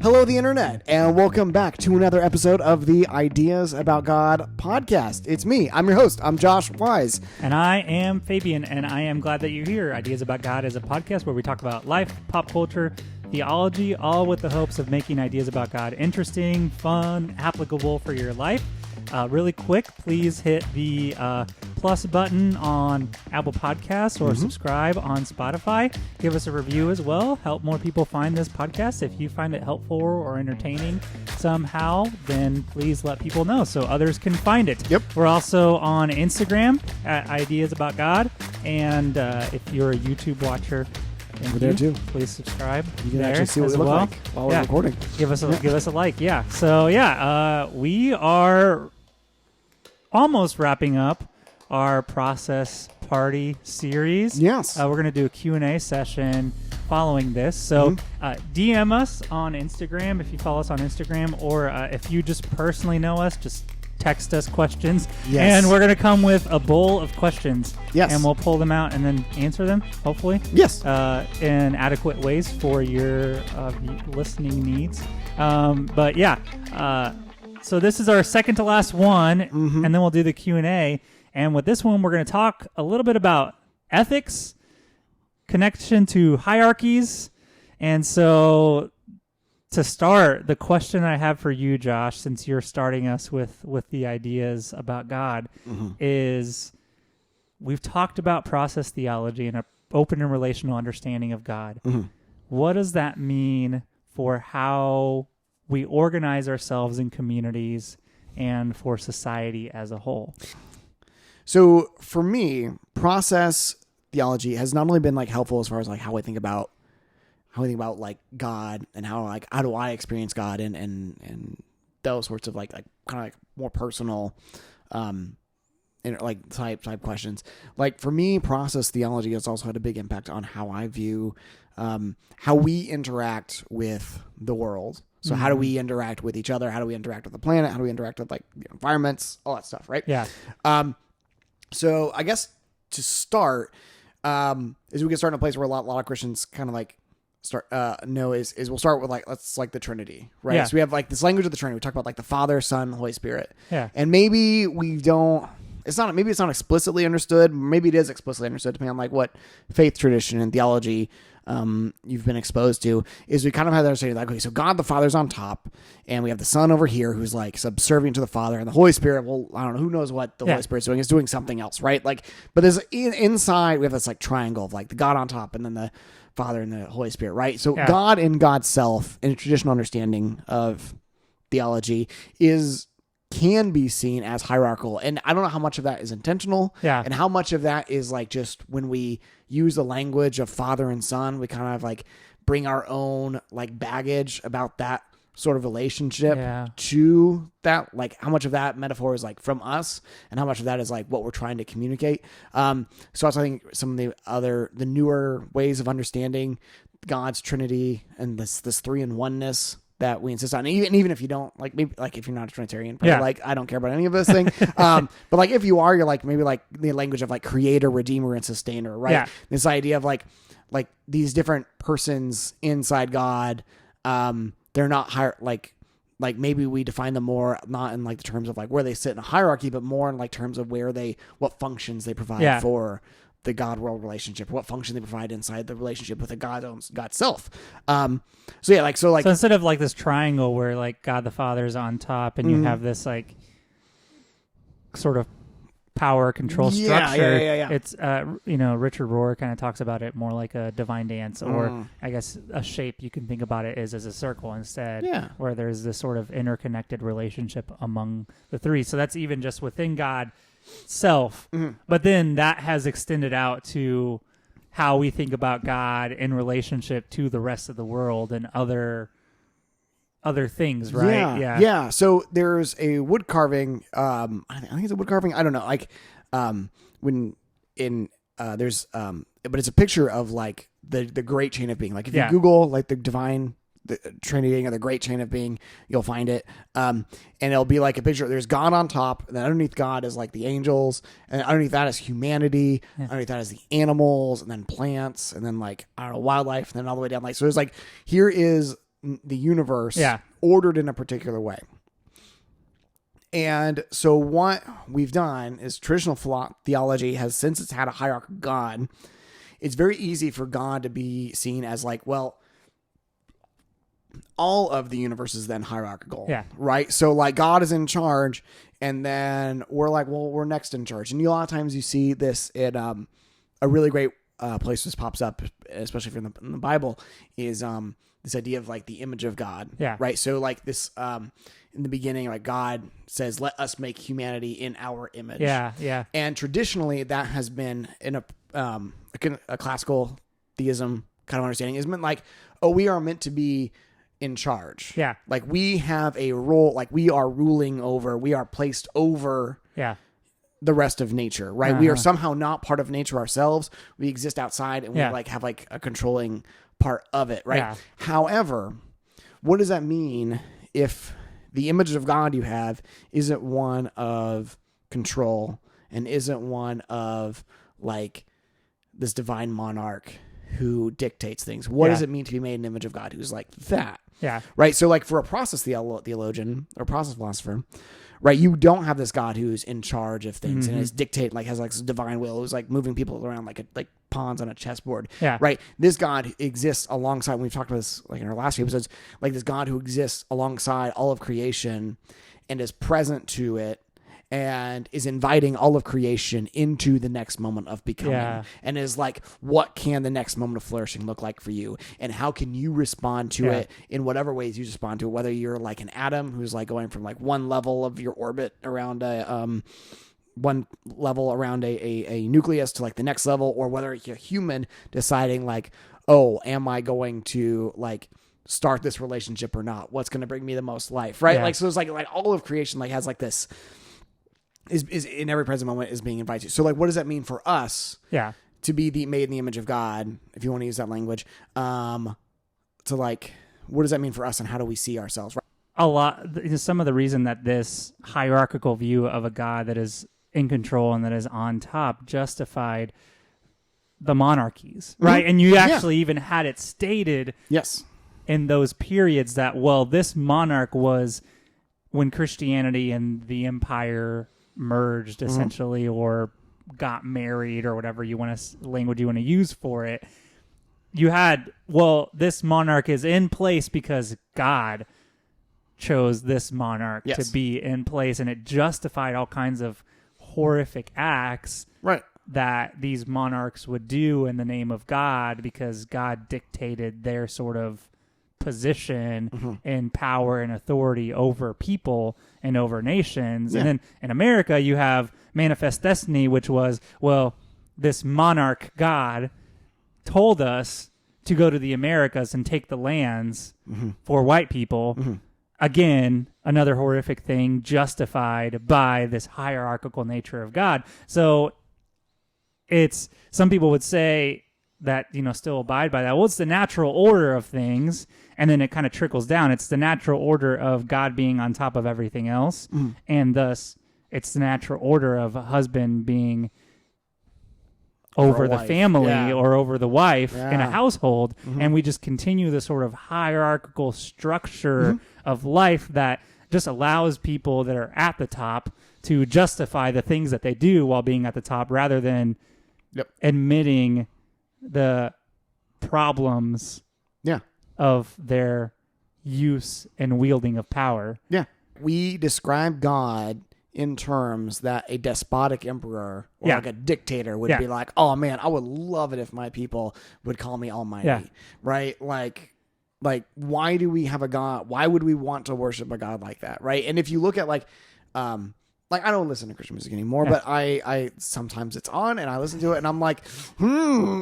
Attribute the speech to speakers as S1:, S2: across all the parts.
S1: Hello, the internet, and welcome back to another episode of the Ideas About God podcast. It's me. I'm your host. I'm Josh Wise.
S2: And I am Fabian, and I am glad that you're here. Ideas About God is a podcast where we talk about life, pop culture, theology, all with the hopes of making ideas about God interesting, fun, applicable for your life. Really quick, please hit the plus button on Apple Podcasts or subscribe on Spotify. Give us a review as well. Help more people find this podcast. If you find it helpful or entertaining somehow, then please let people know so others can find it.
S1: Yep.
S2: We're also on Instagram at Ideas About God. And if you're a YouTube watcher,
S1: We're there too.
S2: please subscribe.
S1: You can actually see what we look like while we're recording.
S2: Give us a like. Yeah. So we are almost wrapping up our process party series.
S1: Yes.
S2: We're going to do a Q&A session following this. So DM us on Instagram if you follow us on Instagram, or if you just personally know us, just text us questions.
S1: Yes.
S2: And we're going to come with a bowl of questions.
S1: Yes.
S2: And we'll pull them out and then answer them, hopefully.
S1: Yes.
S2: In adequate ways for your listening needs. So this is our second to last one, and then we'll do the Q&A. And with this one, we're going to talk a little bit about ethics, connection to hierarchies. And so to start, the question I have for you, Josh, since you're starting us with the ideas about God, is we've talked about process theology and an open and relational understanding of God. What does that mean for how we organize ourselves in communities and for society as a whole?
S1: So for me, process theology has not only been like helpful as far as like how I think about like God and how do I experience God and those sorts of like kind of like more personal like type questions. Like for me, process theology has also had a big impact on how I view how we interact with the world. So how do we interact with each other? How do we interact with the planet? How do we interact with like the environments? All that stuff, right?
S2: Yeah.
S1: So I guess to start, is we can start in a place where a lot of Christians kind of like is we'll start with like the Trinity, right?
S2: Yeah.
S1: So we have like this language of the Trinity. We talk about like the Father, Son, Holy Spirit.
S2: Yeah.
S1: And maybe it's not explicitly understood. Maybe it is explicitly understood depending on like what faith tradition and theology you've been exposed to. Is we kind of have that understanding like, okay, so God the Father's on top, and we have the Son over here who's like subservient to the Father, and the Holy Spirit, well, I don't know, who knows what the Holy Spirit's doing. It's doing something else, right? Like, but there's inside we have this like triangle of like the God on top and then the Father and the Holy Spirit, right? So God in God's self, in a traditional understanding of theology, can be seen as hierarchical. And I don't know how much of that is intentional and how much of that is like just when we use the language of Father and Son, we kind of like bring our own like baggage about that sort of relationship to that, like how much of that metaphor is like from us and how much of that is like what we're trying to communicate. So I think some of the newer ways of understanding God's Trinity and this three in oneness that we insist on, and even if you don't like, maybe like if you're not a Trinitarian, probably like I don't care about any of those things. But like if you are, you're like maybe like the language of like creator, redeemer, and sustainer, right? Yeah. This idea of like these different persons inside God, they're not like maybe we define them more not in like the terms of like where they sit in a hierarchy, but more in like terms of what functions they provide for the God-world relationship, what function they provide inside the relationship with God's self. So
S2: instead of like this triangle where like God the Father is on top and you have this like sort of power control structure, it's Richard Rohr kind of talks about it more like a divine dance, or I guess a shape you can think about it is as a circle instead, where there's this sort of interconnected relationship among the three. So that's even just within God self, but then that has extended out to how we think about God in relationship to the rest of the world and other things, right?
S1: Yeah. So there's a wood carving. I think it's a wood carving. I don't know. Like, but it's a picture of like the great chain of being. Like if you Google like the divine the Trinity or the Great Chain of Being, you'll find it. And it'll be like a picture. There's God on top, and then underneath God is like the angels, and underneath that is humanity. Yeah. Underneath that is the animals, and then plants, and then like, I don't know, wildlife, and then all the way down. Like, so there's like, here is the universe
S2: Yeah.
S1: ordered in a particular way. And so what we've done is traditional theology has, since it's had a hierarchical God, it's very easy for God to be seen as like, well, all of the universe is then hierarchical.
S2: Yeah.
S1: Right? So like God is in charge, and then we're like, well, we're next in charge. And a lot of times you see this in a really great place this pops up, especially in the Bible, is this idea of like the image of God.
S2: Yeah.
S1: Right? So like this in the beginning, like God says, let us make humanity in our image.
S2: Yeah. Yeah.
S1: And traditionally that has been in a classical theism kind of understanding, is meant like, oh, we are meant to be in charge.
S2: Yeah.
S1: Like we have a role, like we are ruling over, we are placed over
S2: Yeah.
S1: the rest of nature, right? We are somehow not part of nature ourselves. We exist outside, and we like have like a controlling part of it, right?
S2: Yeah.
S1: However, what does that mean if the image of God you have isn't one of control and isn't one of like this divine monarch who dictates things? What does it mean to be made in the image of God who's like that?
S2: Yeah.
S1: Right. So like for a process theologian or process philosopher, right, you don't have this God who's in charge of things and is dictate, like has like this divine will, who's like moving people around like pawns on a chessboard.
S2: Yeah.
S1: Right. This God exists alongside, we've talked about this like in our last few episodes, like this God who exists alongside all of creation and is present to it and is inviting all of creation into the next moment of becoming, and is like, what can the next moment of flourishing look like for you, and how can you respond to it in whatever ways you respond to it, whether you're like an atom who's like going from like one level of your orbit around a nucleus to like the next level, or whether you're a human deciding like, oh, am I going to like start this relationship or not? What's going to bring me the most life, right? Like, so it's like all of creation like has like this is in every present moment is being invited to. So like, what does that mean for us? Yeah. To be made in the image of God, if you want to use that language, to like, what does that mean for us, and how do we see ourselves? Right?
S2: Some of the reason that this hierarchical view of a God that is in control and that is on top justified the monarchies, right? And you actually even had it stated, in those periods that, well, this monarch was when Christianity and the empire merged essentially, or got married, or whatever language you want to use for it. You had, well, this monarch is in place because God chose this monarch to be in place, and it justified all kinds of horrific acts that these monarchs would do in the name of God, because God dictated their sort of position and power and authority over people and over nations. And then in America, you have Manifest Destiny, which was, well, this monarch God told us to go to the Americas and take the lands for white people. Again, another horrific thing justified by this hierarchical nature of God. So it's, some people would say that, still abide by that. Well, it's the natural order of things, and then it kind of trickles down. It's the natural order of God being on top of everything else, and thus it's the natural order of a husband being over the family or over the wife in a household, and we just continue the sort of hierarchical structure of life that just allows people that are at the top to justify the things that they do while being at the top, rather than admitting the problems of their use and wielding of power.
S1: We describe God in terms that a despotic emperor or like a dictator would be like, oh man, I would love it if my people would call me almighty, right? Like why do we have a God? Why would we want to worship a God like that, right? And if you look at like I don't listen to Christian music anymore, but I sometimes it's on and I listen to it and I'm like,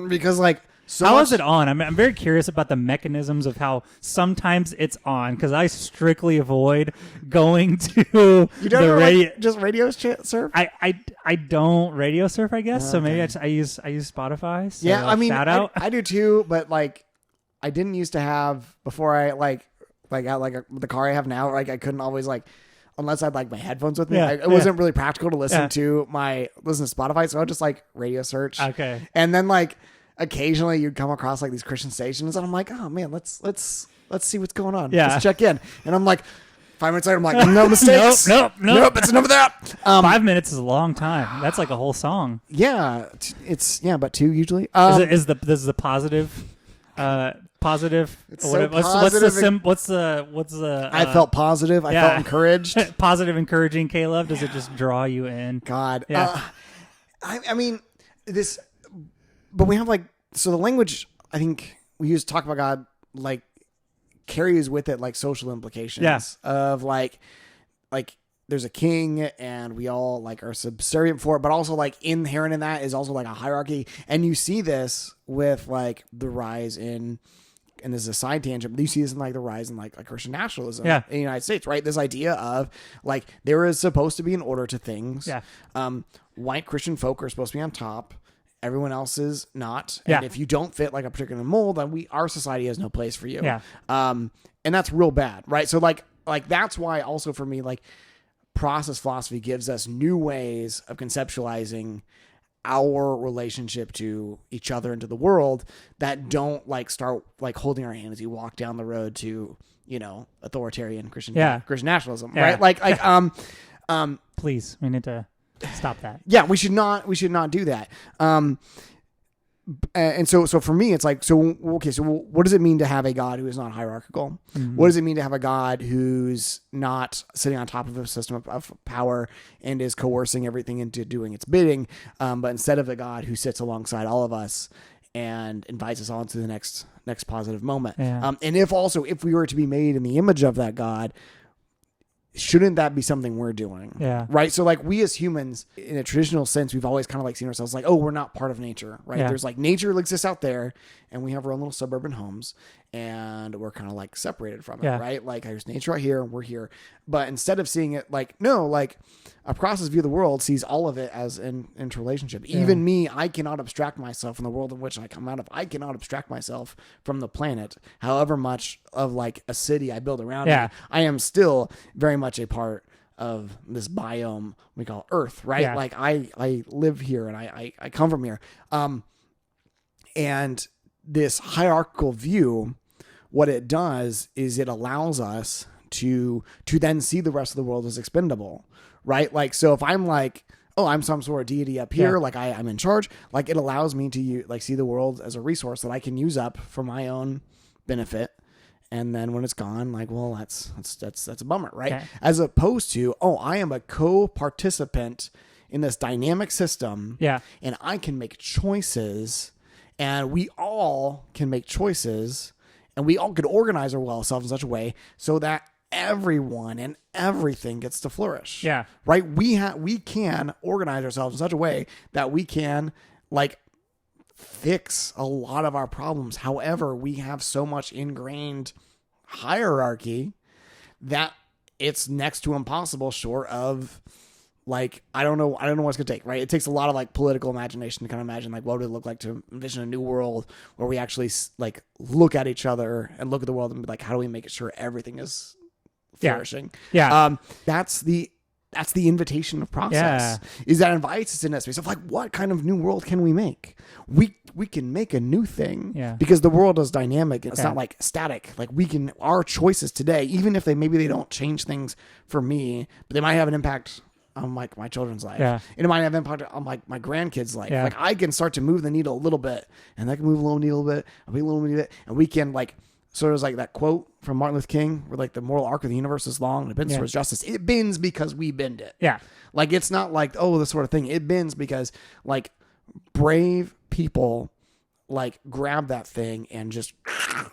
S1: because like,
S2: how is it on? I'm very curious about the mechanisms of how sometimes it's on, because I strictly avoid going to the radio.
S1: Like, just radio surf.
S2: I don't radio surf, I guess. Okay. So maybe I use Spotify. So
S1: I mean,
S2: shout out.
S1: I do too, but like I didn't used to have before I the car I have now. Like I couldn't always like, unless I had like my headphones with me, it wasn't really practical to listen to Spotify. So I would just like radio search.
S2: Okay,
S1: and then like. occasionally you'd come across like these Christian stations, and I'm like, oh man, let's see what's going on.
S2: Yeah.
S1: Let's check in. And I'm like, 5 minutes later, I'm like, no mistakes.
S2: Nope.
S1: It's enough of that.
S2: 5 minutes is a long time. That's like a whole song.
S1: Yeah, it's about 2 usually.
S2: Is the positive? Positive.
S1: It's so
S2: What's the?
S1: I felt positive. I felt encouraged.
S2: Positive, encouraging. Caleb, does it just draw you in?
S1: God.
S2: Yeah.
S1: I mean this, but we have like, so the language I think we use to talk about God like carries with it like social implications of like there's a king and we all like are subservient for it, but also like inherent in that is also like a hierarchy. And you see this with like the rise in, and this is a side tangent, but you see this in like the rise in like Christian nationalism in the United States, right? This idea of like there is supposed to be an order to things. White Christian folk are supposed to be on top. Everyone else is not. And if you don't fit like a particular mold, then our society has no place for you. And that's real bad, right? So like that's why also for me, like process philosophy gives us new ways of conceptualizing our relationship to each other and to the world that don't like start like holding our hand as you walk down the road to, you know, authoritarian Christian nationalism, right? Like
S2: please, we need to stop that.
S1: Yeah, we should not do that. And so for me, it's like, so what does it mean to have a God who is not hierarchical? Mm-hmm. What does it mean to have a God who's not sitting on top of a system of power and is coercing everything into doing its bidding? But instead of a God who sits alongside all of us and invites us on to the next positive moment. Yeah. And if we were to be made in the image of that God, shouldn't that be something we're doing?
S2: Yeah.
S1: Right. So like we as humans in a traditional sense, we've always kind of like seen ourselves like, oh, we're not part of nature. Right. Yeah. There's like nature exists out there and we have our own little suburban homes and we're kind of like separated from it. Yeah. Right. Like there's nature out here and we're here. But instead of seeing it like, no, like a process view of the world sees all of it as an interrelationship. Yeah. Even me, I cannot abstract myself from the world in which I come out of. I cannot abstract myself from the planet. However much of like a city I build around me, I am still very much a part of this biome we call Earth, right? Yeah. Like I live here and I come from here. And this hierarchical view, what it does is it allows us to then see the rest of the world as expendable, right? Like, so if I'm like, oh, I'm some sort of deity up here, like I'm in charge, like it allows me to like see the world as a resource that I can use up for my own benefit. And then when it's gone, like, well, that's a bummer, right? Okay. As opposed to, oh, I am a co-participant in this dynamic system, and I can make choices, and we all can make choices, and we all could organize ourselves in such a way so that everyone and everything gets to flourish. Yeah, right. We can organize ourselves in such a way that we can like fix a lot of our problems. However, we have so much ingrained hierarchy that it's next to impossible short of like, I don't know what it's gonna take, right? It takes a lot of like political imagination to kind of imagine like what would it look like to envision a new world where we actually like look at each other and look at the world and be like, how do we make sure everything is flourishing? That's the invitation of process, is that invites us in that space of like, what kind of new world can we make? We can make a new thing because the world is dynamic and it's not like static. Like our choices today, even if they don't change things for me, but they might have an impact on like my children's life. And it might have an impact on like my grandkids' life. Like I can start to move the needle a little bit and they can move a little needle a bit, a little bit, and we can like, sort of like that quote from Martin Luther King where like the moral arc of the universe is long and it bends towards justice. It bends because we bend it. Yeah. Like it's not like, oh, this sort of thing. It bends because like brave people like grab that thing and just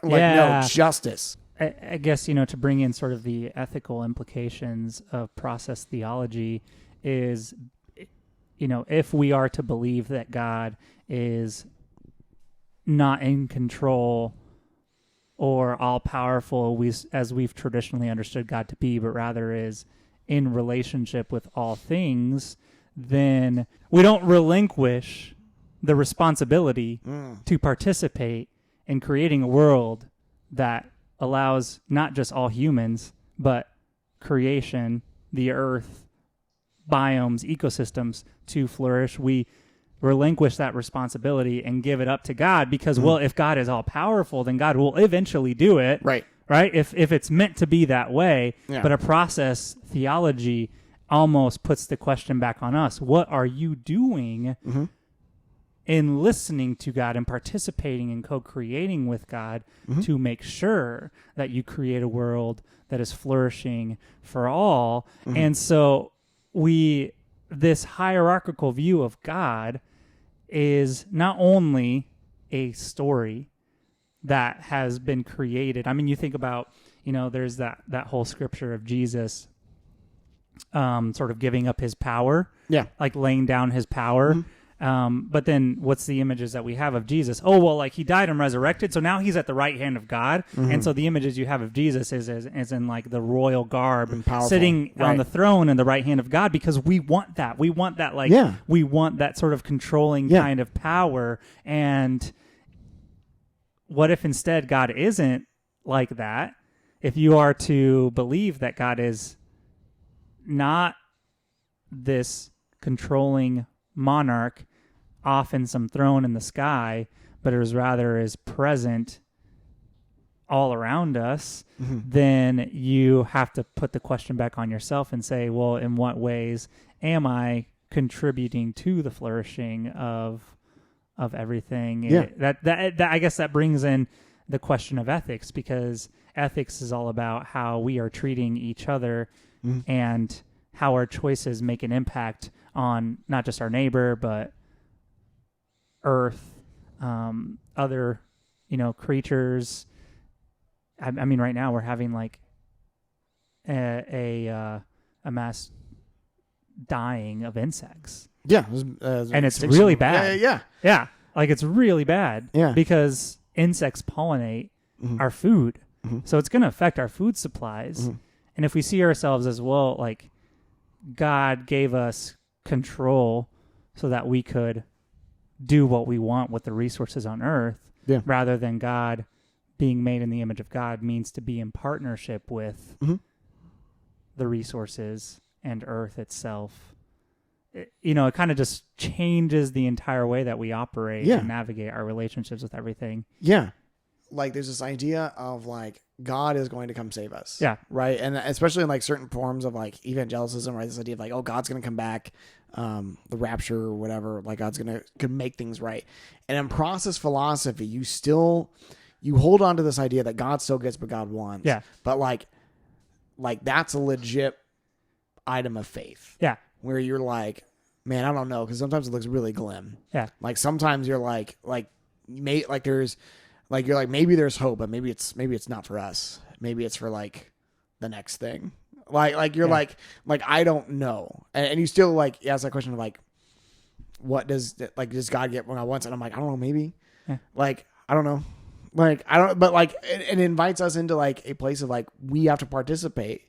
S1: like, no, justice.
S2: I guess, to bring in sort of the ethical implications of process theology is, if we are to believe that God is not in control or all-powerful as we've traditionally understood God to be, but rather is in relationship with all things, then we don't relinquish the responsibility to participate in creating a world that allows not just all humans, but creation, the earth, biomes, ecosystems to flourish. We relinquish that responsibility and give it up to God because, well, if God is all powerful, then God will eventually do it.
S1: Right.
S2: Right. If it's meant to be that way,
S1: Yeah.
S2: but a process theology almost puts the question back on us. What are you doing in listening to God and participating in co-creating with God to make sure that you create a world that is flourishing for all? And so this hierarchical view of God is not only a story that has been created. I mean, you think about, there's that whole scripture of Jesus sort of giving up his power, like laying down his power. But then what's the images that we have of Jesus? Oh, well, like he died and resurrected. So now he's at the right hand of God. And so the images you have of Jesus is in like the royal garb sitting on the throne in the right hand of God, because we want that. We want that, we want that sort of controlling kind of power. And what if instead God isn't like that? If you are to believe that God is not this controlling monarch off in some throne in the sky, but is present all around us, then you have to put the question back on yourself and say, well, in what ways am I contributing to the flourishing of everything? That I guess that brings in the question of ethics, because ethics is all about how we are treating each other and how our choices make an impact on not just our neighbor, but Earth, other, creatures. I mean, right now we're having like a mass dying of insects.
S1: Yeah,
S2: and it's really bad.
S1: Yeah.
S2: Like it's really bad.
S1: Yeah,
S2: because insects pollinate our food, so it's going to affect our food supplies. And if we see ourselves as, well, like God gave us control so that we could do what we want with the resources on earth, rather than God being made in the image of God means to be in partnership with the resources and earth itself. It kind of just changes the entire way that we operate and navigate our relationships with everything. Yeah.
S1: Like there's this idea of like God is going to come save us.
S2: Yeah.
S1: Right. And especially in like certain forms of like evangelicism, right? This idea of like, oh, God's going to come back, the rapture or whatever, like God's going to make things right. And in process philosophy, you hold on to this idea that God still gets what God wants.
S2: Yeah.
S1: But like that's a legit item of faith.
S2: Yeah.
S1: Where you're like, man, I don't know. Cause sometimes it looks really glim.
S2: Yeah.
S1: Like sometimes you're like there's, like you're like, maybe there's hope, but maybe it's not for us. Maybe it's for like the next thing. Like you're like I don't know, and you still like ask that question of like, what does God get when I want it? And I'm like, I don't know, maybe. Yeah. Like I don't know, like I don't. But like it invites us into like a place of like we have to participate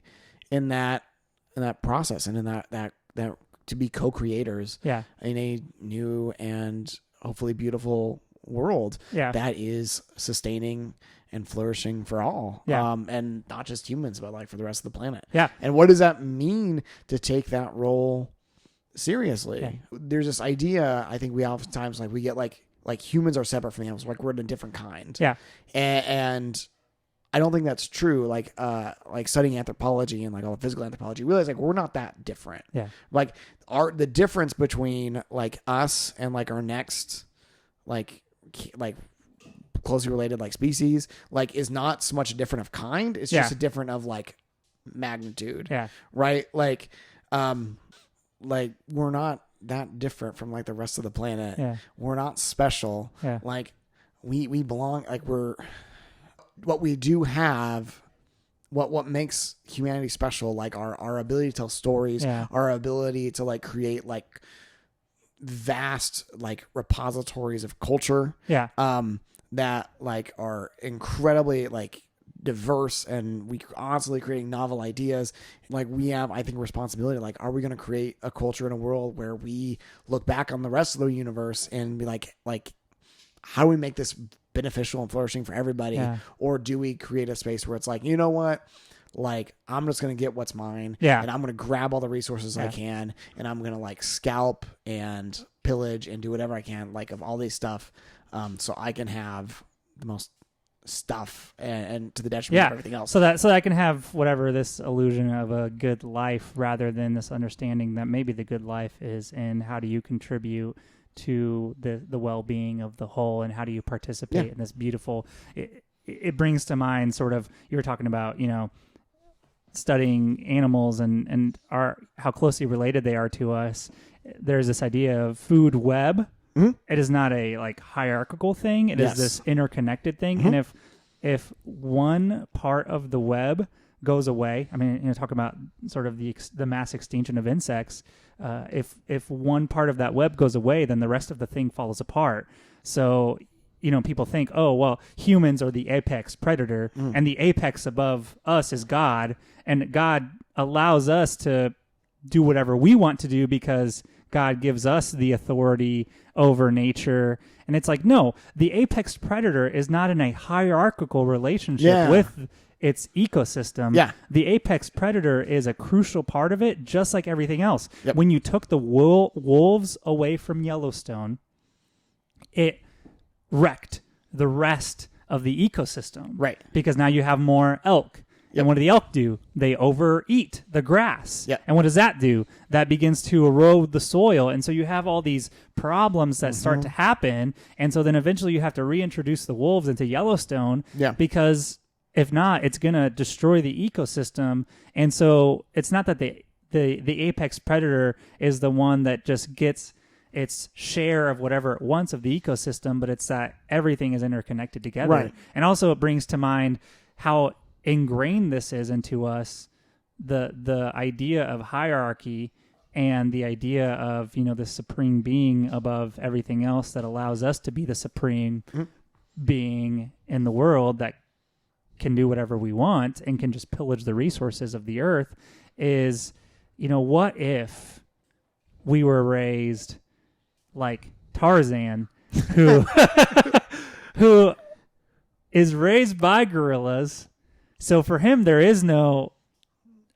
S1: in that process and in that to be co-creators.
S2: Yeah.
S1: In a new and hopefully beautiful world that is sustaining and flourishing for all, and not just humans, but like for the rest of the planet.
S2: Yeah.
S1: And what does that mean to take that role seriously? Yeah. There's this idea, I think we oftentimes like we get like humans are separate from animals, like we're in a different kind.
S2: Yeah.
S1: And I don't think that's true. Like studying anthropology and like all the physical anthropology, you realize like we're not that different.
S2: Yeah.
S1: Like the difference between like us and like our next like closely related like species like is not so much different of kind. It's just a different of like magnitude.
S2: Yeah.
S1: Right. Like we're not that different from like the rest of the planet.
S2: Yeah.
S1: We're not special.
S2: Yeah.
S1: Like we belong, like what we do have, what makes humanity special, like our ability to tell stories, our ability to like create like vast like repositories of culture that like are incredibly like diverse, and we constantly creating novel ideas. Like we have, I think, responsibility. Like, are we going to create a culture in a world where we look back on the rest of the universe and be like how do we make this beneficial and flourishing for everybody? Or do we create a space where it's like, you know what, like I'm just gonna get what's mine,
S2: Yeah.
S1: and I'm gonna grab all the resources I
S2: Yeah.
S1: can, and I'm gonna like scalp and pillage and do whatever I can, like of all these stuff, so I can have the most stuff and to the detriment of everything else.
S2: So that I can have whatever this illusion of a good life, rather than this understanding that maybe the good life is in how do you contribute to the well-being of the whole, and how do you participate in this beautiful. It brings to mind sort of, you were talking about, studying animals and how closely related they are to us. There's this idea of food web. Mm-hmm. It is not a like hierarchical thing. It is this interconnected thing. Mm-hmm. And if one part of the web goes away, I mean, talk about sort of the mass extinction of insects. If one part of that web goes away, then the rest of the thing falls apart. So, people think, oh, well, humans are the apex predator, and the apex above us is God, and God allows us to do whatever we want to do because God gives us the authority over nature. And it's like, no, the apex predator is not in a hierarchical relationship with its ecosystem. Yeah. The apex predator is a crucial part of it, just like everything else. Yep. When you took the wolves away from Yellowstone, it wrecked the rest of the ecosystem. Right. Because now you have more elk. Yep. And what do the elk do? They overeat the grass. Yep. And what does that do? That begins to erode the soil. And so you have all these problems that start to happen. And so then eventually you have to reintroduce the wolves into Yellowstone. Yeah. Because if not, it's going to destroy the ecosystem. And so it's not that the apex predator is the one that just gets its share of whatever it wants of the ecosystem, but it's that everything is interconnected together. Right. And also it brings to mind how ingrained this is into us, the idea of hierarchy and the idea of, the supreme being above everything else that allows us to be the supreme being in the world that can do whatever we want and can just pillage the resources of the earth is, what if we were raised like Tarzan, who who is raised by gorillas. So for him, there is no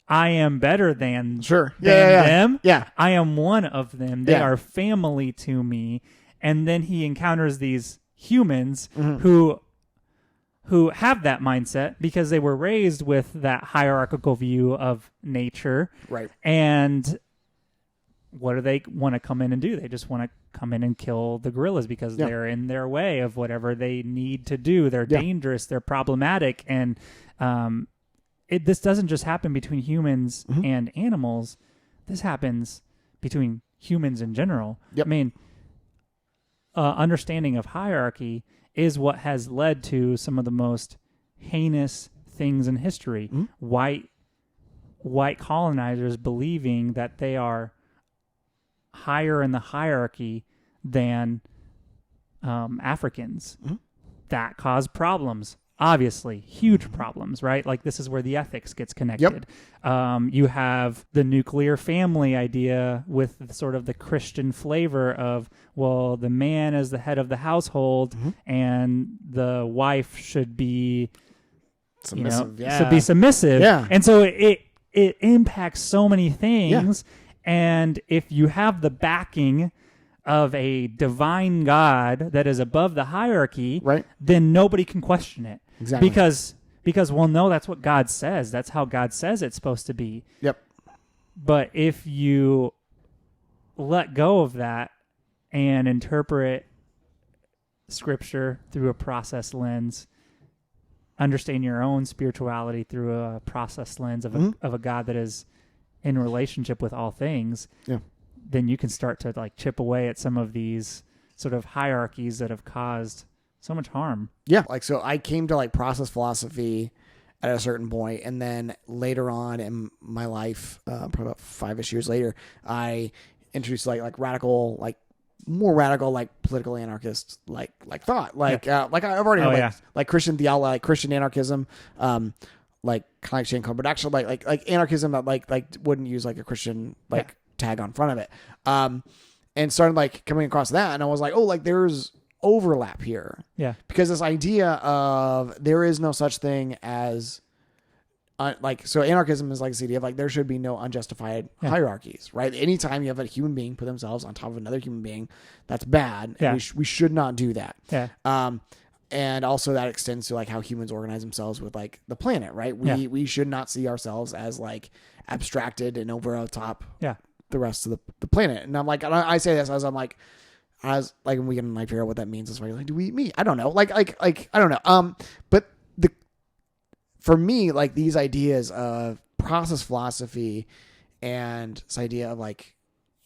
S2: I am better than them. Yeah. I am one of them. They are family to me. And then he encounters these humans who have that mindset because they were raised with that hierarchical view of nature. Right. And what do they want to come in and do? They just want to come in and kill the gorillas because they're in their way of whatever they need to do. They're dangerous. They're problematic. And this doesn't just happen between humans and animals. This happens between humans in general. Yep. I mean, understanding of hierarchy is what has led to some of the most heinous things in history. White colonizers believing that they are higher in the hierarchy than Africans. That caused problems. Obviously, huge problems, right? Like this is where the ethics gets connected. Yep. You have the nuclear family idea with sort of the Christian flavor of, well, the man is the head of the household and the wife should be submissive. Should be submissive. Yeah. And so it impacts so many things. Yeah. And if you have the backing of a divine God that is above the hierarchy, right, then nobody can question it. Exactly. Because well, no, that's what God says. That's how God says it's supposed to be. Yep. But if you let go of that and interpret Scripture through a process lens, understand your own spirituality through a process lens of a God that is in relationship with all things, then you can start to like chip away at some of these sort of hierarchies that have caused so much harm. Yeah. Like, so I came to like process philosophy at a certain point, and then later on in my life, probably about 5-ish years later, I introduced like radical, like more radical, like political anarchist, like thought, like I've already had like Christian theology, like Christian anarchism, like kind of like Shane Cohn, but actually like anarchism that like wouldn't use like a Christian tag on front of it, and started like coming across that, and I was like, oh, like there's overlap here, because this idea of there is no such thing as
S1: so anarchism is like this idea of like there should be no unjustified hierarchies, right? Anytime you have a human being put themselves on top of another human being, that's bad. And we should not do that.
S2: Yeah.
S1: And also that extends to like how humans organize themselves with like the planet, right? We should not see ourselves as like abstracted and over the top the rest of the planet. And I'm like, I say this as I'm like, as like we can like figure out what that means. As far as like, do we eat meat? I don't know. Like I don't know. But for me, like these ideas of process philosophy and this idea of like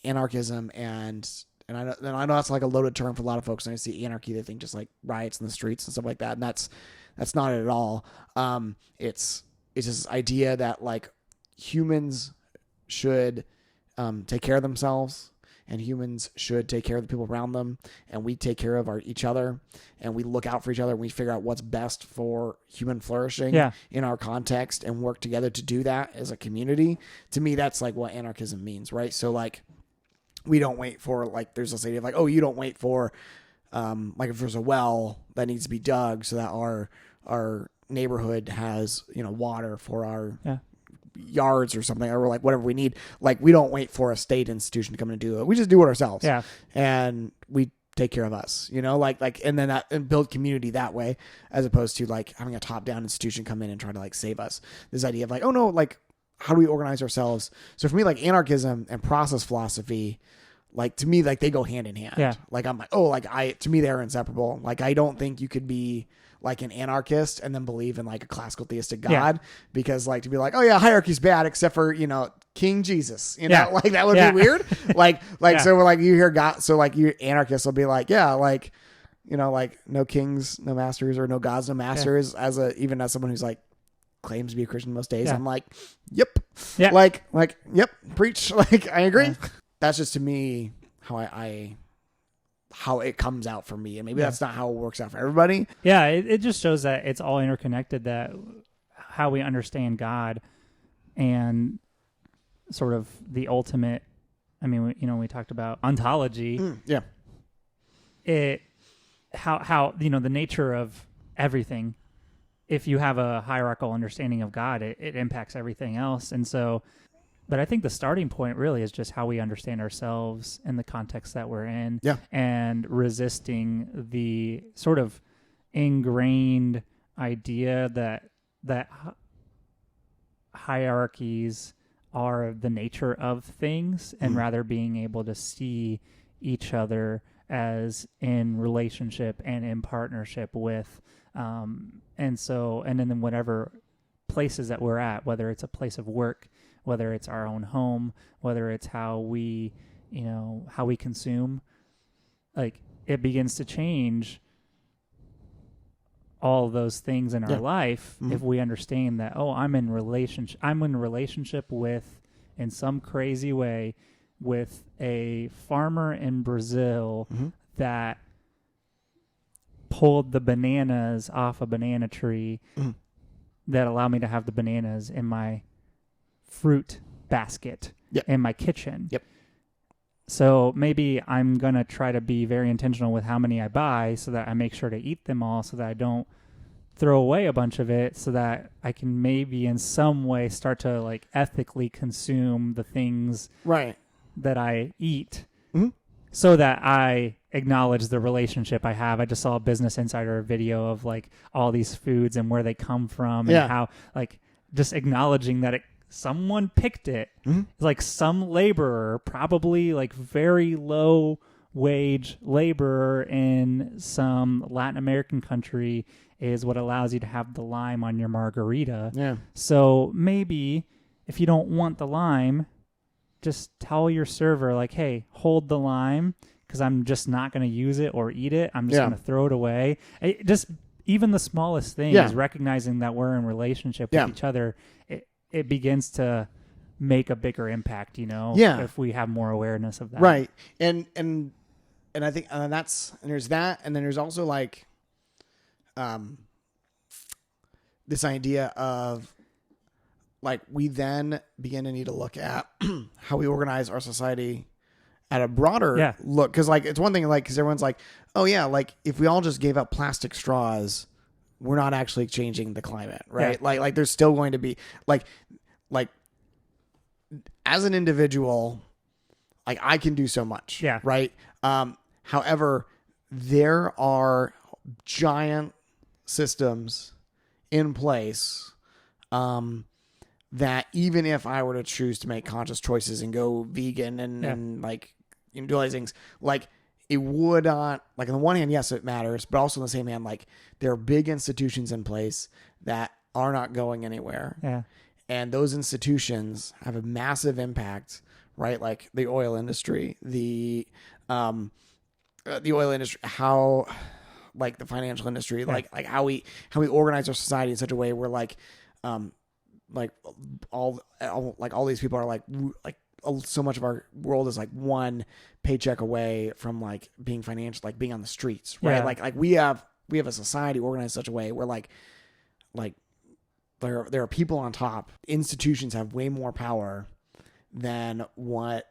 S1: anarchism and I know that's like a loaded term for a lot of folks. And I see anarchy, they think just like riots in the streets and stuff like that. And that's not it at all. It's just this idea that like humans should take care of themselves, and humans should take care of the people around them, and we take care of each other, and we look out for each other, and we figure out what's best for human flourishing in our context, and work together to do that as a community. To me, that's like what anarchism means, right? So like, we don't wait for like, there's this idea of like, oh, you don't wait for like if there's a well that needs to be dug so that our neighborhood has water for our yards or something, or like whatever we need. Like we don't wait for a state institution to come and do it. We just do it ourselves. Yeah. And we take care of us, like, and then and build community that way, as opposed to like having a top down institution come in and try to like save us. This idea of like, oh no, like how do we organize ourselves? So for me, like anarchism and process philosophy, like to me, like they go hand in hand. Yeah. Like I'm like, oh, like to me, they're inseparable. Like I don't think you could be like an anarchist and then believe in like a classical theistic God, because like to be like, oh yeah, hierarchy's bad except for, King Jesus, like that would be weird. like, so we're like, you hear God. So like you anarchists will be like, like, like no kings, no masters, or no gods, no masters, even as someone who's like claims to be a Christian most days. I'm like, yep. Yeah. Like, yep. Preach. Like, I agree. That's just to me how it comes out for me, and maybe that's not how it works out for everybody.
S2: Yeah, it just shows that it's all interconnected, that how we understand God and sort of the ultimate, I mean, we talked about ontology. How the nature of everything, if you have a hierarchical understanding of God, it impacts everything else. And so, but I think the starting point really is just how we understand ourselves in the context that we're in, and resisting the sort of ingrained idea that hierarchies are the nature of things, and rather being able to see each other as in relationship and in partnership with, and then whatever places that we're at, whether it's a place of work, whether it's our own home, whether it's how we consume, like it begins to change all of those things in our life if we understand that, I'm in relationship with, in some crazy way, with a farmer in Brazil that pulled the bananas off a banana tree that allow me to have the bananas in my fruit basket in my kitchen. So maybe I'm going to try to be very intentional with how many I buy, so that I make sure to eat them all, so that I don't throw away a bunch of it, so that I can maybe in some way start to like ethically consume the things that I eat, so that I acknowledge the relationship I have. I just saw a Business Insider video of like all these foods and where they come from, and how like just acknowledging that someone picked it. Like some laborer, probably like very low wage laborer in some Latin American country, is what allows you to have the lime on your margarita. So maybe if you don't want the lime, just tell your server like, hey, hold the lime, because I'm just not going to use it or eat it. I'm just going to throw it away. Even the smallest thing is recognizing that we're in relationship with each other. It begins to make a bigger impact, if we have more awareness of that.
S1: Right. And I think there's that. And then there's also like, this idea of like, we then begin to need to look at how we organize our society at a broader look. Cause like, it's one thing, like, cause everyone's like, oh yeah, like if we all just gave up plastic straws, we're not actually changing the climate, right? Yeah. Like there's still going to be like as an individual, like I can do so much,
S2: yeah,
S1: right? However, there are giant systems in place that even if I were to choose to make conscious choices and go vegan and like do all these things, like it would not, like on the one hand, yes, it matters, but also on the same hand, like there are big institutions in place that are not going anywhere.
S2: Yeah.
S1: And those institutions have a massive impact, right? Like the oil industry, the oil industry, how like the financial industry, like how we organize our society in such a way where like all these people are like so much of our world is like one paycheck away from like being financial, like being on the streets, right?
S2: Yeah.
S1: Like we have a society organized in such a way where like there are people on top. Institutions have way more power than what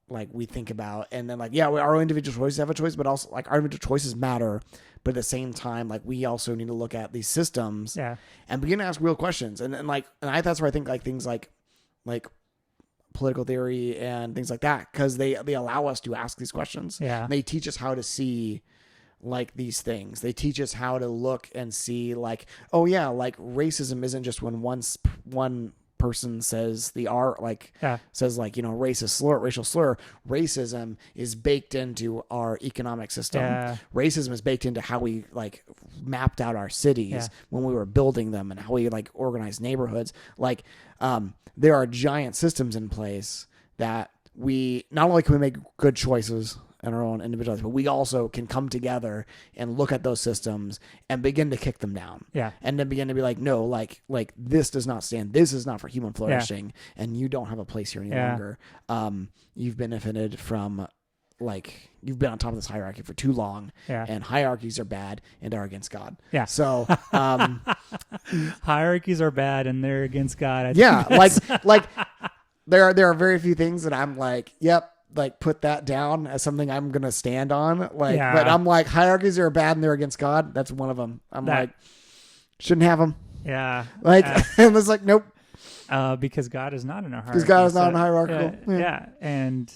S1: like we think about. And then like, yeah, our individual choices have a choice, but also like our individual choices matter. But at the same time, like we also need to look at these systems and begin to ask real questions. And that's where I think like things like political theory and things like that, because they allow us to ask these questions.
S2: Yeah.
S1: And they teach us how to see like these things. They teach us how to look and see like, oh yeah, like racism isn't just when one person says says like, racial slur. Racism is baked into our economic system.
S2: Yeah.
S1: Racism is baked into how we like mapped out our cities when we were building them and how we like organized neighborhoods. Like, there are giant systems in place that we not only can we make good choices in our own individuals, but we also can come together and look at those systems and begin to kick them down.
S2: Yeah.
S1: And then begin to be like, no, like this does not stand. This is not for human flourishing, and you don't have a place here any longer. You've benefited from you've been on top of this hierarchy for too long, and hierarchies are bad and are against God.
S2: Yeah.
S1: So
S2: hierarchies are bad and they're against God.
S1: Like there are very few things that I'm like, yep, like put that down as something I'm going to stand on. Like, but I'm like, hierarchies are bad and they're against God. That's one of them. I'm like, shouldn't have them.
S2: Yeah.
S1: Like, and it's like, nope.
S2: Because God is not in a hierarchy.
S1: Because God is not in a hierarchical.
S2: And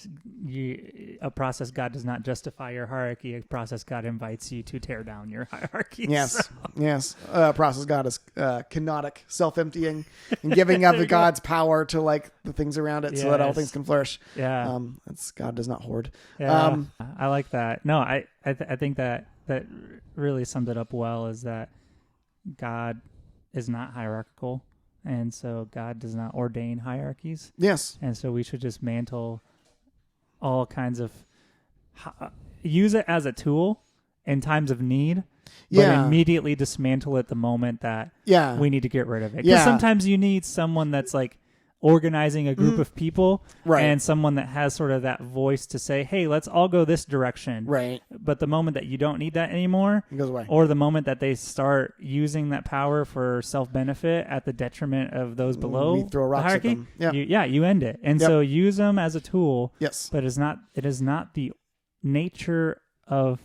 S2: a process God does not justify your hierarchy. A process God invites you to tear down your hierarchy.
S1: Yes, yes. Process God is kenotic, self-emptying, and giving up God's power to like the things around it, so that all things can flourish.
S2: Yeah,
S1: God does not hoard.
S2: Yeah, I like that. No, I think that really sums it up well. Is that God is not hierarchical. And so God does not ordain hierarchies.
S1: Yes.
S2: And so we should dismantle all kinds of, use it as a tool in times of need, but immediately dismantle it the moment that we need to get rid of it. Because sometimes you need someone that's like organizing a group of people, and someone that has sort of that voice to say, hey, let's all go this direction.
S1: Right.
S2: But the moment that you don't need that anymore,
S1: it goes away.
S2: Or the moment that they start using that power for self-benefit at the detriment of those below
S1: we throw rocks
S2: the hierarchy,
S1: at them.
S2: You end it. And so use them as a tool.
S1: Yes.
S2: But it is not the nature of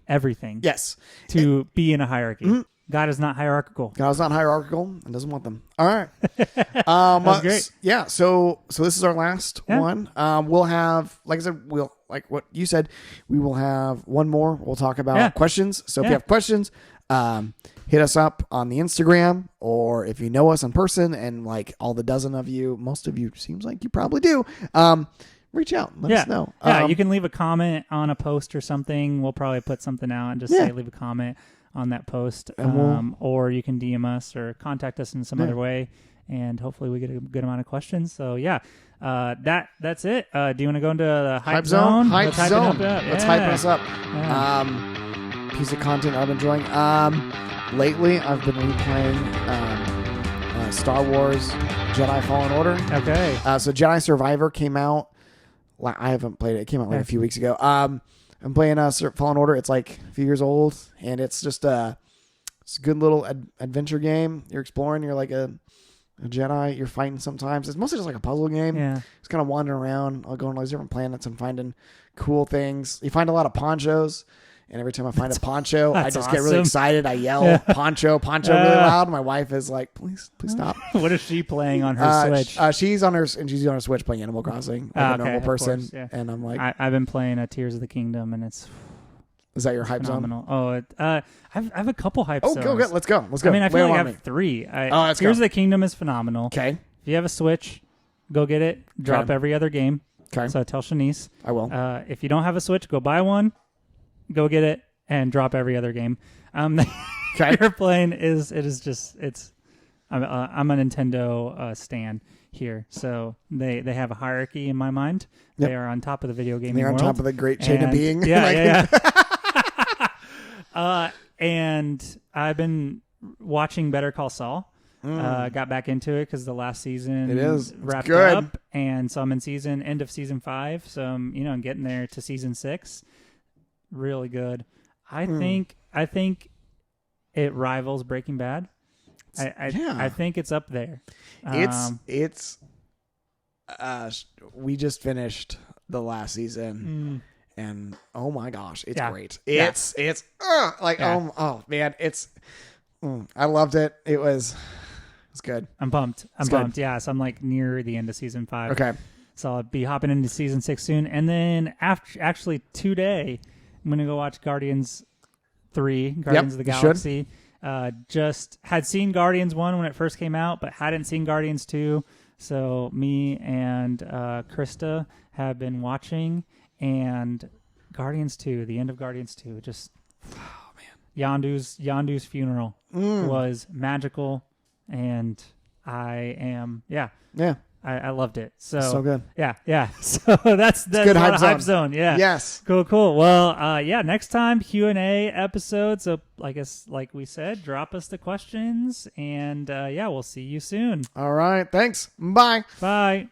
S2: everything.
S1: Yes.
S2: To be in a hierarchy. Mm-hmm. God is not hierarchical.
S1: God is not hierarchical and doesn't want them. All right.
S2: That's great.
S1: Yeah. So this is our last one. We'll have, like I said, like what you said, we will have one more. We'll talk about questions. So if you have questions, hit us up on the Instagram, or if you know us in person, and like all the dozen of you, most of you seems like you probably do, reach out. Let us know.
S2: You can leave a comment on a post or something. We'll probably put something out and just say, leave a comment on that post, or you can DM us or contact us in some other way, and hopefully we get a good amount of questions. So that's it. Do you want to go into the hype zone?
S1: Let's hype us up.
S2: Yeah.
S1: Piece of content I've been enjoying. Lately I've been replaying Star Wars Jedi Fallen Order.
S2: Okay.
S1: So Jedi Survivor came out. I haven't played it. It came out like a few weeks ago. I'm playing Fallen Order. It's like a few years old, and it's just it's a good little adventure game. You're exploring. You're like a Jedi. You're fighting sometimes. It's mostly just like a puzzle game.
S2: Yeah.
S1: It's kind of wandering around, going to all these different planets and finding cool things. You find a lot of ponchos And every time I find a poncho, I
S2: That's
S1: just get really
S2: awesome.
S1: excited. I yell poncho really loud. My wife is like, please stop.
S2: What is she playing on her Switch?
S1: She's on her Switch playing Animal Crossing like a normal
S2: of
S1: person.
S2: course, yeah.
S1: And I'm like,
S2: I've been playing Tears of the Kingdom, and it's
S1: is that your hype zone?
S2: phenomenal. Oh, I have a couple hype
S1: Oh,
S2: zones.
S1: go. Let's go.
S2: I mean, I feel
S1: Lay
S2: like I
S1: on
S2: have
S1: me.
S2: 3.
S1: Let's
S2: Tears
S1: go.
S2: of the Kingdom is phenomenal.
S1: Okay.
S2: If you have a Switch, go get it. Drop
S1: Okay.
S2: every other game.
S1: Okay.
S2: So tell Shanice.
S1: I will.
S2: If you don't have a Switch, go buy one. Go get it and drop every other game.
S1: Okay.
S2: You're playing I'm a Nintendo stan here, so they have a hierarchy in my mind.
S1: Yep.
S2: They are on top of the video gaming
S1: They're on
S2: world.
S1: top of the great chain of
S2: And-
S1: being.
S2: Yeah, yeah. And I've been watching Better Call Saul. Got back into it because the last season
S1: It's
S2: wrapped
S1: good.
S2: up, and so I'm in end of season 5. So I'm getting there to season 6. Really good. I think it rivals Breaking Bad. I think it's up there.
S1: We just finished the last season, and oh my gosh, it's great.
S2: Yeah.
S1: Oh man, I loved it. It was good.
S2: I'm pumped.
S1: good.
S2: Yeah, so I'm like near the end of season 5.
S1: Okay.
S2: So I'll be hopping into season 6 soon, and then actually today I'm gonna go watch Guardians 3, Guardians of the
S1: you should.
S2: Galaxy. Just had seen Guardians 1 when it first came out, but hadn't seen Guardians 2. So me and Krista have been watching, and Guardians 2, the end of Guardians 2, just Yondu's funeral was magical, and I loved it. So
S1: good.
S2: Yeah. So that's
S1: good
S2: a lot
S1: hype
S2: of hype zone. Yeah.
S1: Yes.
S2: Cool. Well, next time Q&A episode. So I guess, like we said, drop us the questions, and we'll see you soon.
S1: All right. Thanks. Bye.
S2: Bye.